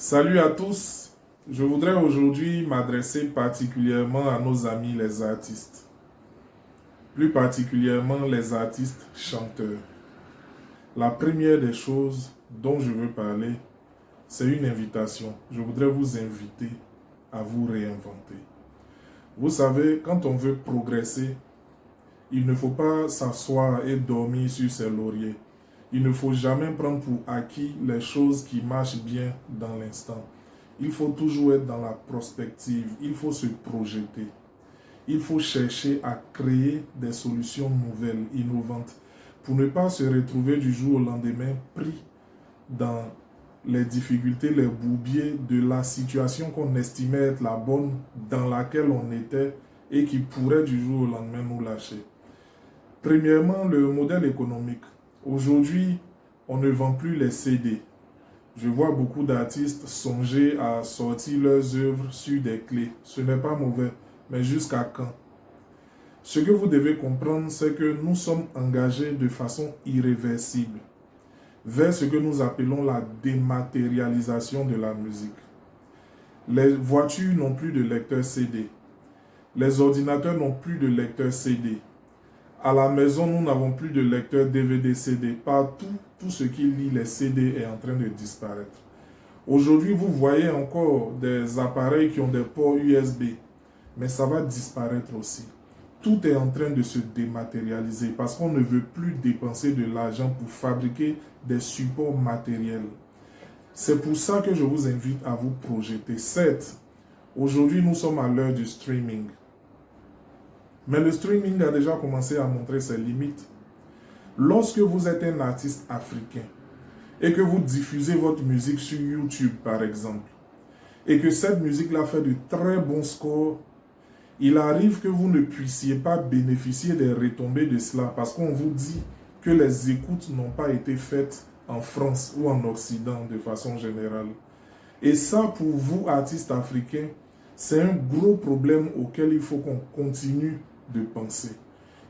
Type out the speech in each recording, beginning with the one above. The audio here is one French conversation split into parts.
Salut à tous. Je voudrais aujourd'hui m'adresser particulièrement à nos amis les artistes, plus particulièrement les artistes chanteurs. La première des choses dont je veux parler, c'est une invitation. Je voudrais vous inviter à vous réinventer. Vous savez, quand on veut progresser, il ne faut pas s'asseoir et dormir sur ses lauriers. Il ne faut jamais prendre pour acquis les choses qui marchent bien dans l'instant. Il faut toujours être dans la prospective. Il faut se projeter. Il faut chercher à créer des solutions nouvelles, innovantes, pour ne pas se retrouver du jour au lendemain pris dans les difficultés, les bourbiers de la situation qu'on estimait être la bonne dans laquelle on était et qui pourrait du jour au lendemain nous lâcher. Premièrement, le modèle économique. Aujourd'hui, on ne vend plus les CD. Je vois beaucoup d'artistes songer à sortir leurs œuvres sur des clés. Ce n'est pas mauvais, mais jusqu'à quand? Ce que vous devez comprendre, c'est que nous sommes engagés de façon irréversible vers ce que nous appelons la dématérialisation de la musique. Les voitures n'ont plus de lecteur CD. Les ordinateurs n'ont plus de lecteur CD. À la maison, nous n'avons plus de lecteur DVD-CD. Partout, tout ce qui lit les CD est en train de disparaître. Aujourd'hui, vous voyez encore des appareils qui ont des ports USB, mais ça va disparaître aussi. Tout est en train de se dématérialiser parce qu'on ne veut plus dépenser de l'argent pour fabriquer des supports matériels. C'est pour ça que je vous invite à vous projeter. Certes, aujourd'hui, nous sommes à l'heure du streaming. Mais le streaming a déjà commencé à montrer ses limites. Lorsque vous êtes un artiste africain et que vous diffusez votre musique sur YouTube, par exemple, et que cette musique-là fait de très bons scores, il arrive que vous ne puissiez pas bénéficier des retombées de cela parce qu'on vous dit que les écoutes n'ont pas été faites en France ou en Occident de façon générale. Et ça, pour vous, artistes africains, c'est un gros problème auquel il faut qu'on continue de penser.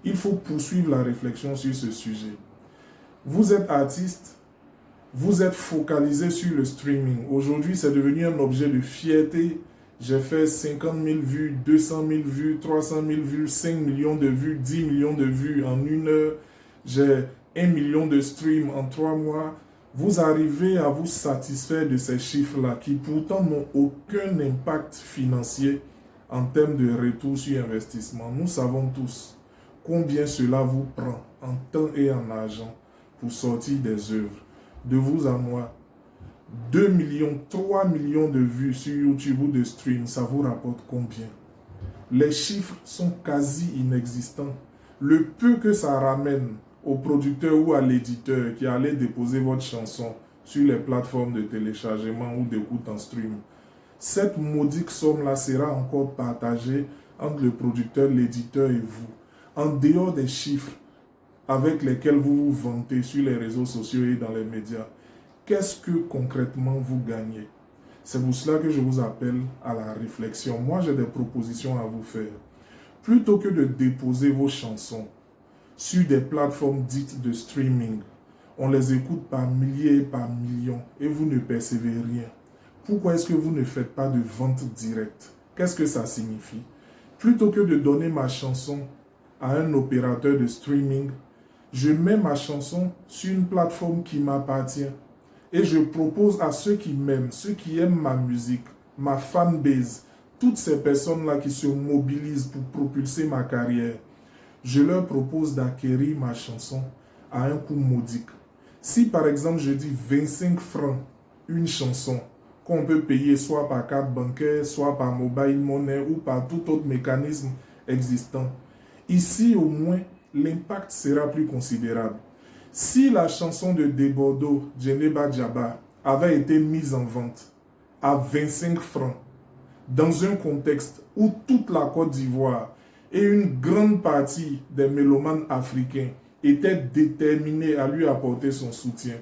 Il faut poursuivre la réflexion sur ce sujet. Vous êtes artiste, vous êtes focalisé sur le streaming. Aujourd'hui, c'est devenu un objet de fierté. J'ai fait 50 000 vues, 200 000 vues, 300 000 vues, 5 millions de vues, 10 millions de vues en une heure. J'ai 1 million de streams en 3 mois. Vous arrivez à vous satisfaire de ces chiffres-là qui pourtant n'ont aucun impact financier en termes de retour sur investissement. Nous savons tous combien cela vous prend en temps et en argent pour sortir des œuvres. De vous à moi, 2 millions, 3 millions de vues sur YouTube ou de stream, ça vous rapporte combien? Les chiffres sont quasi inexistants. Le peu que ça ramène au producteur ou à l'éditeur qui allait déposer votre chanson sur les plateformes de téléchargement ou d'écoute en stream, cette modique somme-là sera encore partagée entre le producteur, l'éditeur et vous. En dehors des chiffres avec lesquels vous vous vantez sur les réseaux sociaux et dans les médias, qu'est-ce que concrètement vous gagnez? C'est pour cela que je vous appelle à la réflexion. Moi, j'ai des propositions à vous faire. Plutôt que de déposer vos chansons sur des plateformes dites de streaming, on les écoute par milliers et par millions et vous ne percevez rien. Pourquoi est-ce que vous ne faites pas de vente directe? Qu'est-ce que ça signifie? Plutôt que de donner ma chanson à un opérateur de streaming, je mets ma chanson sur une plateforme qui m'appartient et je propose à ceux qui m'aiment, ceux qui aiment ma musique, ma fanbase, toutes ces personnes-là qui se mobilisent pour propulser ma carrière, je leur propose d'acquérir ma chanson à un coût modique. Si par exemple je dis 25 francs une chanson qu'on peut payer soit par carte bancaire, soit par mobile money ou par tout autre mécanisme existant, ici au moins l'impact sera plus considérable. Si la chanson de Debordo, Djeneba Djaba, avait été mise en vente à 25 francs, dans un contexte où toute la Côte d'Ivoire et une grande partie des mélomanes africains étaient déterminés à lui apporter son soutien,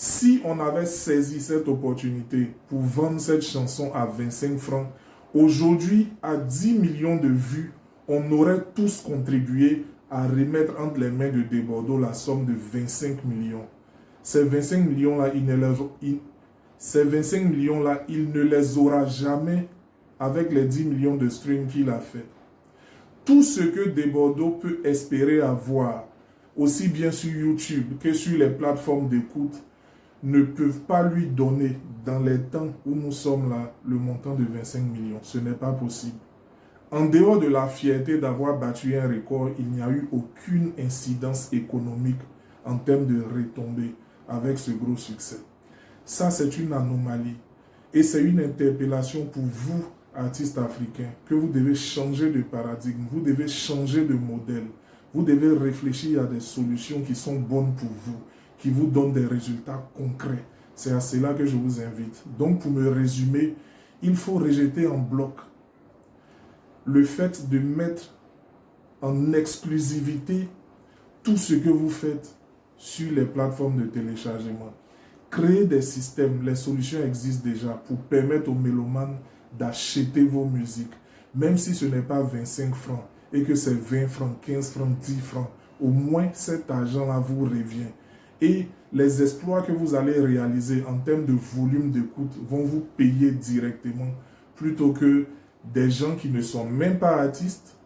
si on avait saisi cette opportunité pour vendre cette chanson à 25 francs, aujourd'hui, à 10 millions de vues, on aurait tous contribué à remettre entre les mains de Debordo la somme de 25 millions. Ces 25 millions-là, ces 25 millions-là, il ne les aura jamais avec les 10 millions de streams qu'il a fait. Tout ce que Desbordeaux peut espérer avoir, aussi bien sur YouTube que sur les plateformes d'écoute, ne peuvent pas lui donner, dans les temps où nous sommes là, le montant de 25 millions. Ce n'est pas possible. En dehors de la fierté d'avoir battu un record, il n'y a eu aucune incidence économique en termes de retombées avec ce gros succès. Ça, c'est une anomalie. Et c'est une interpellation pour vous, artistes africains, que vous devez changer de paradigme, vous devez changer de modèle. Vous devez réfléchir à des solutions qui sont bonnes pour vous, qui vous donnent des résultats concrets. C'est à cela que je vous invite. Donc, pour me résumer, il faut rejeter en bloc le fait de mettre en exclusivité tout ce que vous faites sur les plateformes de téléchargement. Créer des systèmes, les solutions existent déjà pour permettre aux mélomanes d'acheter vos musiques. Même si ce n'est pas 25 francs et que c'est 20 francs, 15 francs, 10 francs, au moins cet argent-là vous revient. Et les exploits que vous allez réaliser en termes de volume d'écoute vont vous payer directement plutôt que des gens qui ne sont même pas artistes,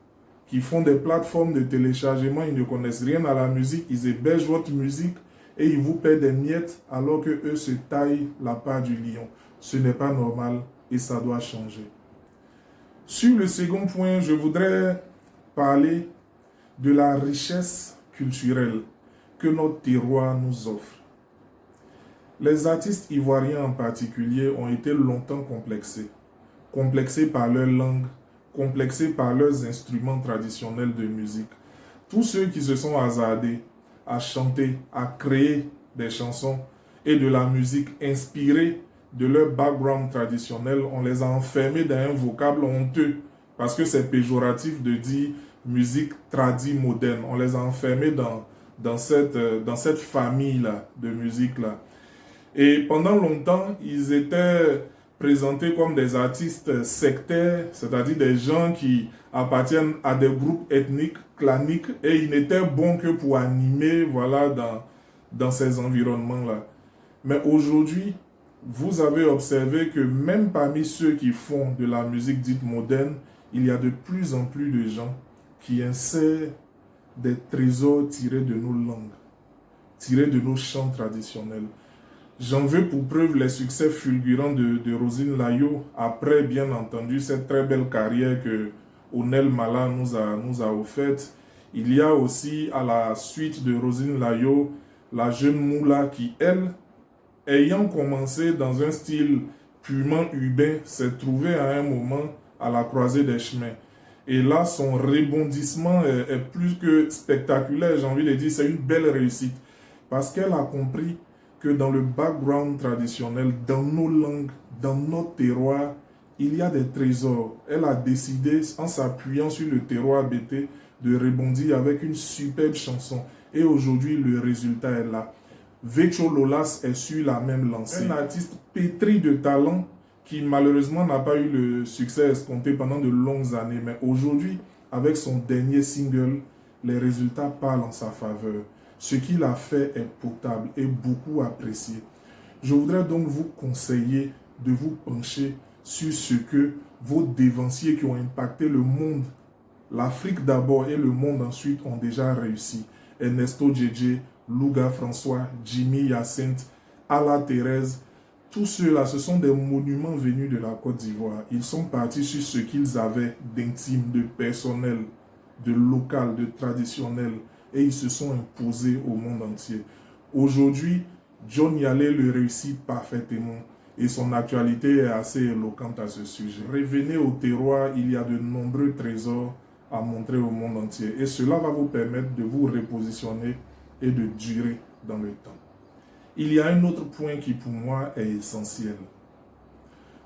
qui font des plateformes de téléchargement, ils ne connaissent rien à la musique, ils hébergent votre musique et ils vous paient des miettes alors qu'eux se taillent la part du lion. Ce n'est pas normal et ça doit changer. Sur le second point, je voudrais parler de la richesse culturelle que notre terroir nous offre. Les artistes ivoiriens en particulier ont été longtemps complexés. Complexés par leur langue, complexés par leurs instruments traditionnels de musique. Tous ceux qui se sont hasardés à chanter, à créer des chansons et de la musique inspirée de leur background traditionnel, on les a enfermés dans un vocable honteux parce que c'est péjoratif de dire musique tradie moderne. On les a enfermés dans cette famille-là de musique-là. Et pendant longtemps, ils étaient présentés comme des artistes sectaires, c'est-à-dire des gens qui appartiennent à des groupes ethniques, claniques, et ils n'étaient bons que pour animer, voilà, dans ces environnements-là. Mais aujourd'hui, vous avez observé que même parmi ceux qui font de la musique dite moderne, il y a de plus en plus de gens qui insèrent des trésors tirés de nos langues, tirés de nos chants traditionnels. J'en veux pour preuve les succès fulgurants de Roselyne Layo, après bien entendu cette très belle carrière que Onel Mala nous a offerte. Il y a aussi à la suite de Roselyne Layo, la jeune Moula qui, elle, ayant commencé dans un style purement urbain, s'est trouvée à un moment à la croisée des chemins. Et là, son rebondissement est plus que spectaculaire, j'ai envie de dire, c'est une belle réussite. Parce qu'elle a compris que dans le background traditionnel, dans nos langues, dans notre terroir, il y a des trésors. Elle a décidé, en s'appuyant sur le terroir BT, de rebondir avec une superbe chanson. Et aujourd'hui, le résultat est là. Vecho Lolas est sur la même lancée. Un artiste pétri de talent qui malheureusement n'a pas eu le succès escompté pendant de longues années. Mais aujourd'hui, avec son dernier single, les résultats parlent en sa faveur. Ce qu'il a fait est potable et beaucoup apprécié. Je voudrais donc vous conseiller de vous pencher sur ce que vos dévanciers qui ont impacté le monde, l'Afrique d'abord et le monde ensuite, ont déjà réussi. Ernesto Djedje, Louga François, Jimmy Hyacinthe, Ala Thérèse, tous ceux-là, ce sont des monuments venus de la Côte d'Ivoire. Ils sont partis sur ce qu'ils avaient d'intime, de personnel, de local, de traditionnel, et ils se sont imposés au monde entier. Aujourd'hui, John Yalé le réussit parfaitement et son actualité est assez éloquente à ce sujet. Revenez au terroir, il y a de nombreux trésors à montrer au monde entier et cela va vous permettre de vous repositionner et de durer dans le temps. Il y a un autre point qui pour moi est essentiel.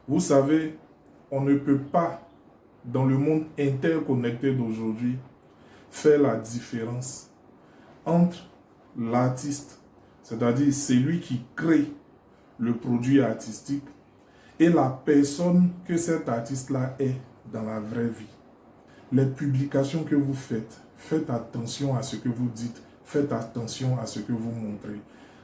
Vous savez, on ne peut pas, dans le monde interconnecté d'aujourd'hui, faire la différence entre l'artiste, c'est-à-dire celui qui crée le produit artistique, et la personne que cet artiste-là est dans la vraie vie. Les publications que vous faites, faites attention à ce que vous dites, faites attention à ce que vous montrez.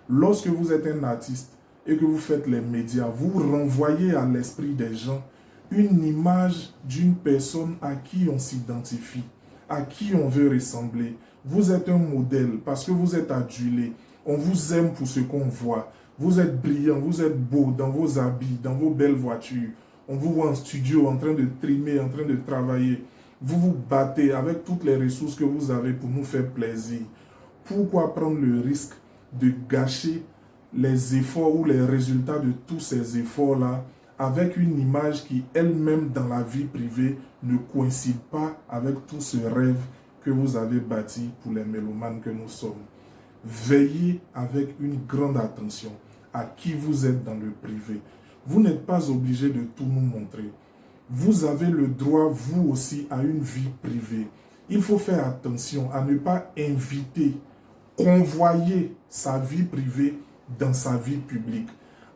Lorsque vous êtes un artiste, et que vous faites les médias, vous renvoyez à l'esprit des gens une image d'une personne à qui on s'identifie, à qui on veut ressembler. Vous êtes un modèle parce que vous êtes adulé. On vous aime pour ce qu'on voit. Vous êtes brillant, vous êtes beau dans vos habits, dans vos belles voitures. On vous voit en studio en train de trimer, en train de travailler. Vous vous battez avec toutes les ressources que vous avez pour nous faire plaisir. Pourquoi prendre le risque de gâcher les efforts ou les résultats de tous ces efforts-là avec une image qui elle-même dans la vie privée ne coïncide pas avec tout ce rêve que vous avez bâti pour les mélomanes que nous sommes? Veillez avec une grande attention à qui vous êtes dans le privé. Vous n'êtes pas obligé de tout nous montrer. Vous avez le droit, vous aussi, à une vie privée. Il faut faire attention à ne pas inviter, convoyer sa vie privée dans sa vie publique.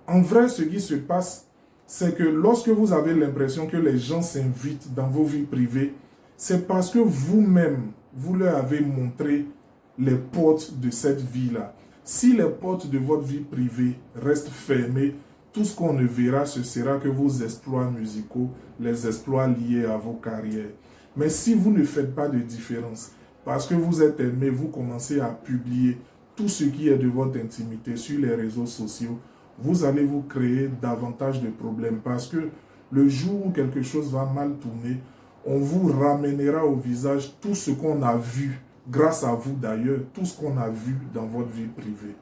En vrai, ce qui se passe, c'est que lorsque vous avez l'impression que les gens s'invitent dans vos vies privées, c'est parce que vous-même, vous leur avez montré les portes de cette vie-là. Si les portes de votre vie privée restent fermées, tout ce qu'on ne verra, ce sera que vos exploits musicaux, les exploits liés à vos carrières. Mais si vous ne faites pas de différence, parce que vous êtes aimé, vous commencez à publier tout ce qui est de votre intimité sur les réseaux sociaux, vous allez vous créer davantage de problèmes parce que le jour où quelque chose va mal tourner, on vous ramènera au visage tout ce qu'on a vu, grâce à vous d'ailleurs, tout ce qu'on a vu dans votre vie privée.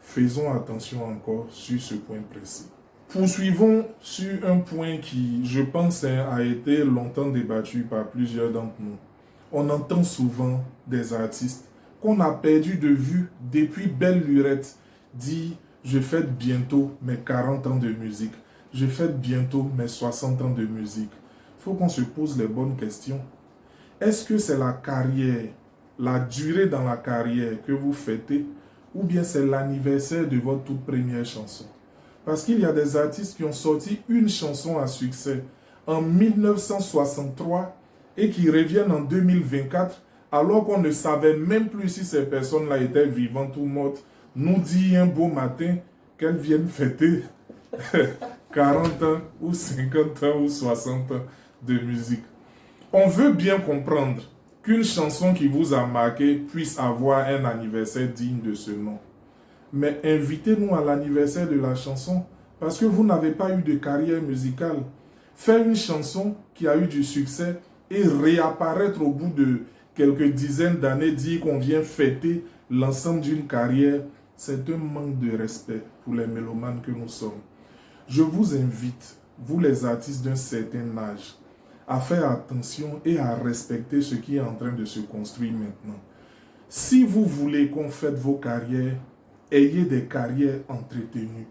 Faisons attention encore sur ce point précis. Poursuivons sur un point qui, je pense, a été longtemps débattu par plusieurs d'entre nous. On entend souvent des artistes qu'on a perdu de vue depuis belle lurette dire « je fête bientôt mes 40 ans de musique, je fête bientôt mes 60 ans de musique ». Il faut qu'on se pose les bonnes questions. Est-ce que c'est la carrière, la durée dans la carrière que vous fêtez, ou bien c'est l'anniversaire de votre toute première chanson? Parce qu'il y a des artistes qui ont sorti une chanson à succès en 1963 et qui reviennent en 2024 alors qu'on ne savait même plus si ces personnes-là étaient vivantes ou mortes, nous dit un beau matin qu'elles viennent fêter 40 ans ou 50 ans ou 60 ans de musique. On veut bien comprendre qu'une chanson qui vous a marqué puisse avoir un anniversaire digne de ce nom. Mais invitez-nous à l'anniversaire de la chanson parce que vous n'avez pas eu de carrière musicale. Faire une chanson qui a eu du succès et réapparaître au bout de quelques dizaines d'années, dire qu'on vient fêter l'ensemble d'une carrière, c'est un manque de respect pour les mélomanes que nous sommes. Je vous invite, vous les artistes d'un certain âge, à faire attention et à respecter ce qui est en train de se construire maintenant. Si vous voulez qu'on fête vos carrières, ayez des carrières entretenues.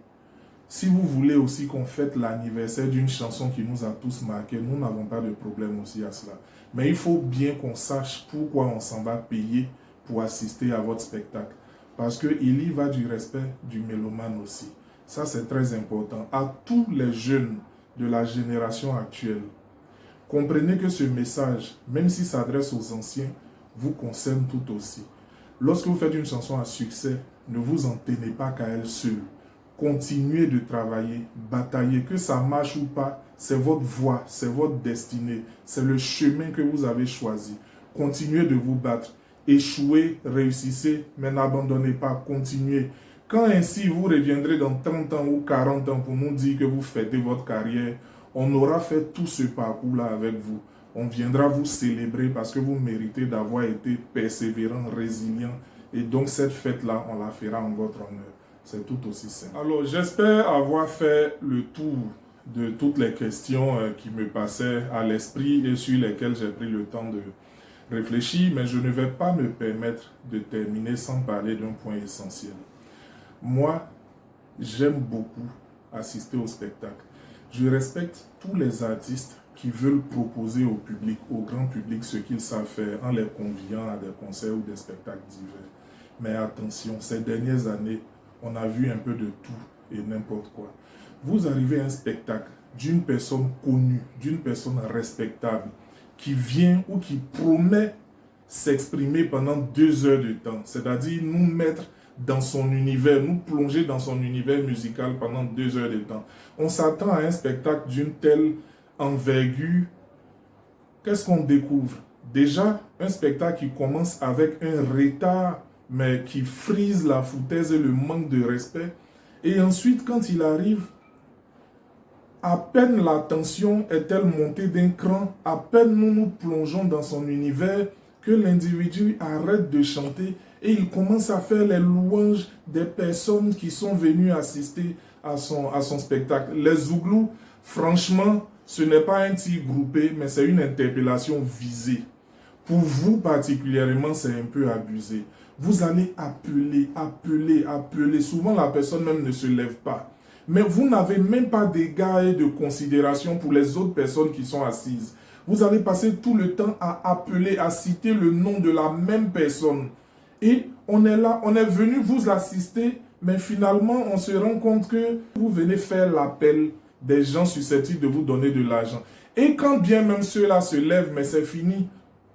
Si vous voulez aussi qu'on fête l'anniversaire d'une chanson qui nous a tous marqués, nous n'avons pas de problème aussi à cela. Mais il faut bien qu'on sache pourquoi on s'en va payer pour assister à votre spectacle. Parce qu'il y va du respect du mélomane aussi. Ça, c'est très important. À tous les jeunes de la génération actuelle, comprenez que ce message, même s'il s'adresse aux anciens, vous concerne tout aussi. Lorsque vous faites une chanson à succès, ne vous en tenez pas qu'à elle seule. Continuez de travailler, batailler, que ça marche ou pas, c'est votre voie, c'est votre destinée, c'est le chemin que vous avez choisi. Continuez de vous battre. Échouez, réussissez, mais n'abandonnez pas, continuez. Quand ainsi vous reviendrez dans 30 ans ou 40 ans pour nous dire que vous fêtez votre carrière, on aura fait tout ce parcours-là avec vous. On viendra vous célébrer parce que vous méritez d'avoir été persévérant, résilient. Et donc cette fête-là, on la fera en votre honneur. C'est tout aussi simple. Alors, j'espère avoir fait le tour de toutes les questions qui me passaient à l'esprit et sur lesquelles j'ai pris le temps de réfléchir, mais je ne vais pas me permettre de terminer sans parler d'un point essentiel. Moi, j'aime beaucoup assister au spectacle. Je respecte tous les artistes qui veulent proposer au public, au grand public, ce qu'ils savent faire en les conviant à des concerts ou des spectacles divers. Mais attention, ces dernières années, on a vu un peu de tout et n'importe quoi. Vous arrivez à un spectacle d'une personne connue, d'une personne respectable, qui vient ou qui promet s'exprimer pendant 2 heures de temps, c'est-à-dire nous mettre dans son univers, nous plonger dans son univers musical pendant 2 heures de temps. On s'attend à un spectacle d'une telle envergure. Qu'est-ce qu'on découvre? Déjà, un spectacle qui commence avec un retard, mais qui frise la foutaise et le manque de respect. Et ensuite, quand il arrive, à peine la tension est-elle montée d'un cran, à peine nous nous plongeons dans son univers, que l'individu arrête de chanter et il commence à faire les louanges des personnes qui sont venues assister à son spectacle. Les Zouglous, franchement, ce n'est pas un tir groupé, mais c'est une interpellation visée. Pour vous particulièrement, c'est un peu abusé. Vous allez appeler. Souvent, la personne même ne se lève pas. Mais vous n'avez même pas d'égard et de considération pour les autres personnes qui sont assises. Vous allez passer tout le temps à appeler, à citer le nom de la même personne. Et on est là, on est venu vous assister, mais finalement, on se rend compte que vous venez faire l'appel des gens susceptibles de vous donner de l'argent. Et quand bien même ceux-là se lèvent, mais c'est fini.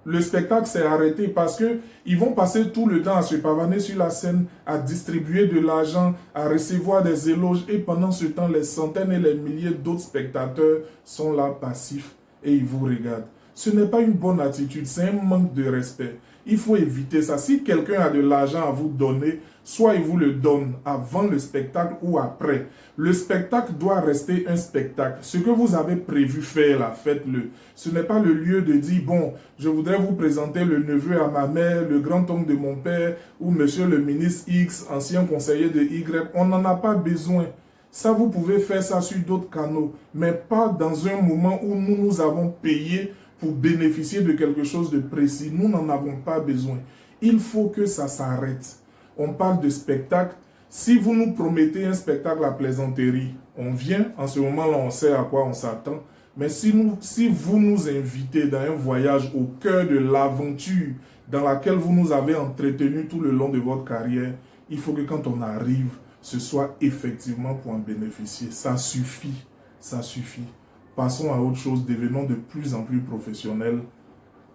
Le spectacle s'est arrêté parce qu'ils vont passer tout le temps à se pavaner sur la scène, à distribuer de l'argent, à recevoir des éloges. Et pendant ce temps, les centaines et les milliers d'autres spectateurs sont là passifs et ils vous regardent. Ce n'est pas une bonne attitude, c'est un manque de respect. Il faut éviter ça. Si quelqu'un a de l'argent à vous donner, soit il vous le donne avant le spectacle ou après. Le spectacle doit rester un spectacle. Ce que vous avez prévu faire là, faites-le. Ce n'est pas le lieu de dire, bon, je voudrais vous présenter le neveu à ma mère, le grand-oncle de mon père, ou monsieur le ministre X, ancien conseiller de Y. On n'en a pas besoin. Ça, vous pouvez faire ça sur d'autres canaux, mais pas dans un moment où nous avons payé pour bénéficier de quelque chose de précis. Nous n'en avons pas besoin. Il faut que ça s'arrête. On parle de spectacle. Si vous nous promettez un spectacle à plaisanterie, on vient. En ce moment-là, on sait à quoi on s'attend. Mais si vous nous invitez dans un voyage au cœur de l'aventure dans laquelle vous nous avez entretenus tout le long de votre carrière, il faut que quand on arrive, ce soit effectivement pour en bénéficier. Ça suffit. Ça suffit. Passons à autre chose, devenons de plus en plus professionnels.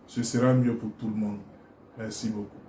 Ce sera mieux pour tout le monde. Merci beaucoup.